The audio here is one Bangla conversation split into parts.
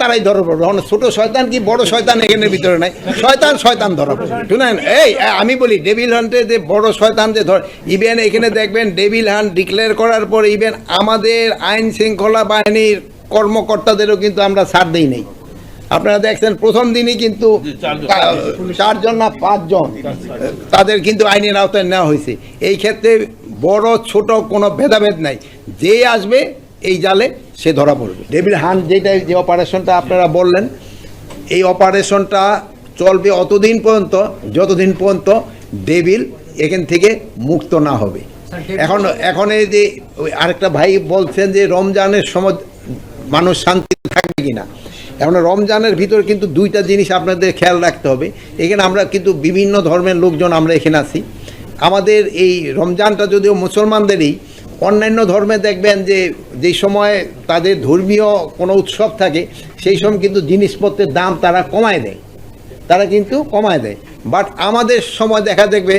তারাই ধরা পড়বে। ছোট শয়তান কি বড় শয়তান এখানের ভিতরে নাই, শয়তান ধরা পড়বে। শুনেন, এই আমি বলি ডেভিল হান্টে যে বড় শয়তান যে ইভেন এখানে দেখবেন ডেভিল হান্ট ডিক্লেয়ার করার পরে ইভেন আমাদের আইন শৃঙ্খলা বাহিনীর কর্মকর্তাদেরও কিন্তু আমরা ছাড় দিই নেই। আপনারা দেখছেন প্রথম দিনই কিন্তু 4 জন না 5 জন তাদের কিন্তু আইনের আওতায় নেওয়া হয়েছে। এই ক্ষেত্রে বড় ছোট কোনো ভেদাভেদ নাই, যে আসবে এই জালে সে ধরা পড়বে। ডেভিল হান্ট যে অপারেশনটা আপনারা বললেন, এই অপারেশনটা চলবে অতদিন পর্যন্ত যতদিন পর্যন্ত ডেভিল এখান থেকে মুক্ত না হবে। এখন এই যে আরেকটা ভাই বলছেন যে রমজানের সময় মানুষ শান্তি থাকবে কিনা। এখন রমজানের ভিতরে কিন্তু 2টা জিনিস আপনাদের খেয়াল রাখতে হবে। এখানে আমরা কিন্তু বিভিন্ন ধর্মের লোকজন আমরা এখানে আছি। আমাদের এই রমজানটা যদিও মুসলমানদেরই, অন্যান্য ধর্মে দেখবেন যে যেই সময় তাদের ধর্মীয় কোনো উৎসব থাকে সেই সময় কিন্তু জিনিসপত্রের দাম তারা কমায় দেয়, বাট আমাদের সময় দেখবে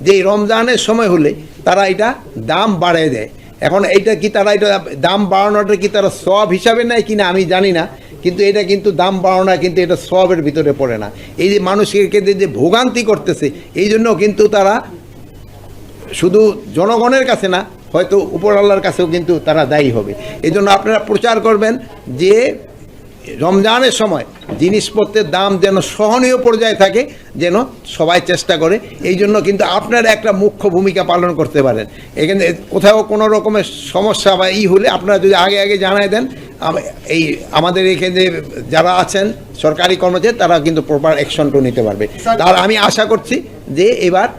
যে রমজানের সময় হলে তারা এটা দাম বাড়িয়ে দেয়। এখন এইটা কি তারা এটা দাম বাড়ানোটা কি তারা সওয়াব হিসাবে নেয় কিনা আমি জানি না, কিন্তু এটা কিন্তু দাম বাড়ানো কিন্তু এটা সওয়াবের ভিতরে পড়ে না। এই যে মানুষকে যে ভোগান্তি করতেছে, এই জন্য কিন্তু তারা শুধু জনগণের কাছে না, হয়তো উপর আল্লাহর কাছেও কিন্তু তারা দায়ী হবে। এই জন্য আপনারা প্রচার করবেন যে রমজানের সময় জিনিসপত্রের দাম যেন সহনীয় পর্যায়ে থাকে, যেন সবাই চেষ্টা করে। এই জন্য কিন্তু আপনারা একটা মুখ্য ভূমিকা পালন করতে পারেন। এখানে কোথাও কোনো রকমের সমস্যা বা হলে আপনারা যদি আগে জানাই দেন, এই আমাদের এখানে যারা আছেন সরকারি কর্মচারী তারা কিন্তু প্রপার অ্যাকশনটা নিতে পারবে। তার আমি আশা করছি যে এবার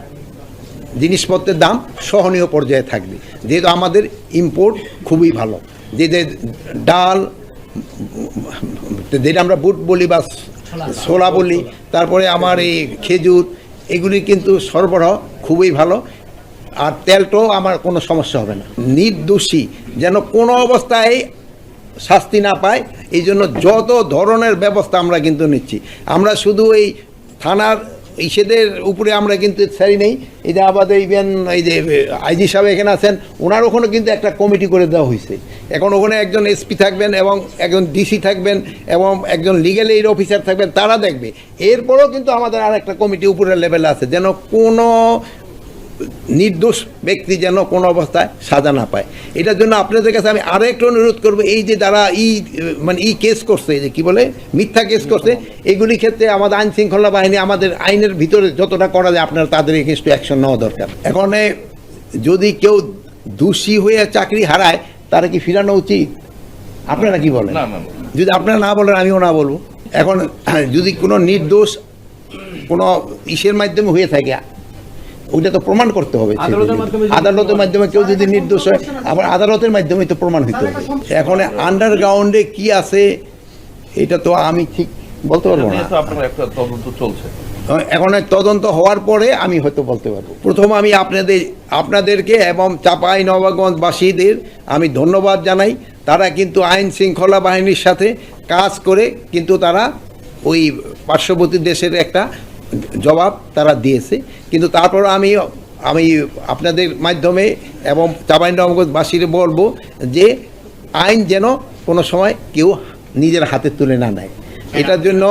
জিনিসপত্রের দাম সহনীয় পর্যায়ে থাকবে, যেহেতু আমাদের ইম্পোর্ট খুবই ভালো। যে ডাল, যেটা আমরা বুট বলি বা ছোলা বলি, তারপরে আমার এই খেজুর, এগুলি কিন্তু সরবরাহ খুবই ভালো। আর তেলটাও আমার কোনো সমস্যা হবে না। নির্দোষী যেন কোনো অবস্থায় শাস্তি না পায়, এই জন্য যত ধরনের ব্যবস্থা আমরা কিন্তু নিচ্ছি। আমরা শুধু এই থানার ইসেদের উপরে আমরা কিন্তু ছাড়ি নেই। এই যে আমাদের ইভেন এই যে আইজি সাহেব এখানে আছেন, ওনার ওখানে কিন্তু একটা কমিটি করে দেওয়া হয়েছে। এখন ওখানে একজন এসপি থাকবেন এবং একজন ডিসি থাকবেন এবং একজন লিগ্যাল এইড অফিসার থাকবেন, তারা দেখবে। এরপরেও কিন্তু আমাদের আর একটা কমিটি উপরের লেভেলে আছে, যেন কোনো নির্দোষ ব্যক্তি যেন কোনো অবস্থায় সাজা না পায়। এটার জন্য আপনাদের কাছে আমি আরও একটু অনুরোধ করবো, এই যে যারা কেস করছে, যে কি বলে মিথ্যা কেস করছে, এগুলি ক্ষেত্রে আমাদের আইন শৃঙ্খলা বাহিনী আমাদের আইনের ভিতরে যতটা করা যায় আপনারা তাদের এগেইনস্ট অ্যাকশন নেওয়া দরকার। এখন যদি কেউ দোষী হয়ে চাকরি হারায়, তারা কি ফিরানো উচিত? আপনারা কি বলেন? যদি আপনারা না বলেন আমিও না বলবো। এখন যদি কোনো নির্দোষ কোনো ইসের মাধ্যমে হয়ে থাকে, ওইটা তো প্রমাণ করতে হবে। আদালতের মাধ্যমে কেউ যদি নির্দোষ হয়, আবার আদালতের মাধ্যমে তো প্রমাণ হইতে হবে। এখন আন্ডারগ্রাউন্ডে কি আছে এটা তো আমি ঠিক বলতে পারবো না। এখন তদন্ত হওয়ার পরে আমি হয়তো বলতে পারবো। প্রথম আমি আপনাদেরকে এবং চাঁপাইনবাবগঞ্জবাসীদের আমি ধন্যবাদ জানাই। তারা কিন্তু আইন শৃঙ্খলা বাহিনীর সাথে কাজ করে কিন্তু তারা ওই পার্শ্ববর্তী দেশের একটা জবাব তারা দিয়েছে। কিন্তু তারপর আমি আপনাদের মাধ্যমে এবং চাঁপাইনবাবগঞ্জবাসীর বলবো যে আইন যেন কোনো সময় কেউ নিজের হাতে তুলে না নেয়। এটার জন্য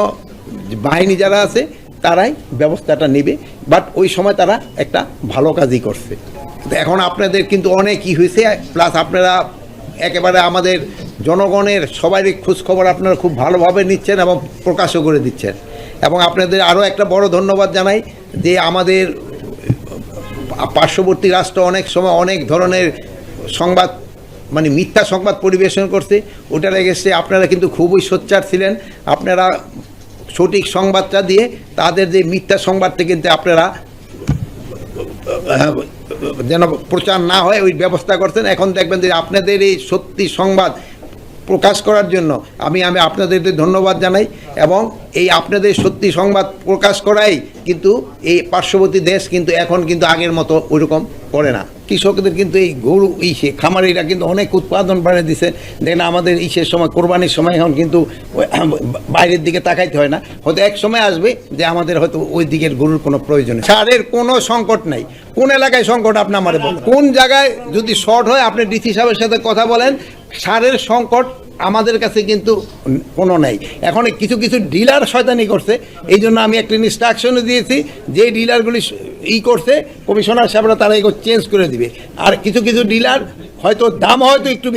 বাহিনী যারা আছে তারাই ব্যবস্থাটা নেবে, বাট ওই সময় তারা একটা ভালো কাজই করছে। এখন আপনাদের কিন্তু অনেকই হয়েছে, প্লাস আপনারা একেবারে আমাদের জনগণের সবারই খোঁজখবর আপনারা খুব ভালোভাবে নিচ্ছেন এবং প্রকাশও করে দিচ্ছেন। এবং আপনাদের আরও একটা বড় ধন্যবাদ জানাই যে আমাদের পার্শ্ববর্তী রাষ্ট্র অনেক সময় অনেক ধরনের সংবাদ মিথ্যা সংবাদ পরিবেশন করছে, ওটার এগেইনস্টে আপনারা কিন্তু খুবই সোচ্চার ছিলেন। আপনারা সঠিক সংবাদটা দিয়ে তাদের যে মিথ্যা সংবাদটা কিন্তু আপনারা যেন প্রচার না হয় ওই ব্যবস্থা করছেন। এখন দেখবেন যে আপনাদের এই সত্যি সংবাদ প্রকাশ করার জন্য আমি আপনাদের ধন্যবাদ জানাই। এবং এই আপনাদের সত্যি সংবাদ প্রকাশ করাই কিন্তু এই পার্শ্ববর্তী দেশ কিন্তু এখন কিন্তু আগের মতো ওইরকম করে না। কৃষকদের কিন্তু এই গরু খামারিরা কিন্তু অনেক উৎপাদন বাড়িয়ে দিচ্ছে। দেখেন আমাদের সময় কোরবানির সময় এখন কিন্তু বাইরের দিকে তাকাইতে হয় না। হয়তো এক সময় আসবে যে আমাদের হয়তো ওই দিকের গরুর কোনো প্রয়োজন নেই। সারের কোনো সংকট নাই। কোন এলাকায় সংকট আপনি আমারে বলেন? কোন জায়গায় যদি শর্ট হয় আপনি ডিসি সাহেবের সাথে কথা বলেন। সারের সংকট আমাদের কাছে কিন্তু কোনো নেই। এখন কিছু কিছু ডিলার শয়তানি করছে, এই জন্য আমি একটা ইনস্ট্রাকশনও দিয়েছি যে ডিলারগুলি করছে কমিশনার সাহেবরা তারা এগুলো চেঞ্জ করে দিবে। আর কিছু কিছু ডিলার হয়তো দাম হয়তো একটু বেশি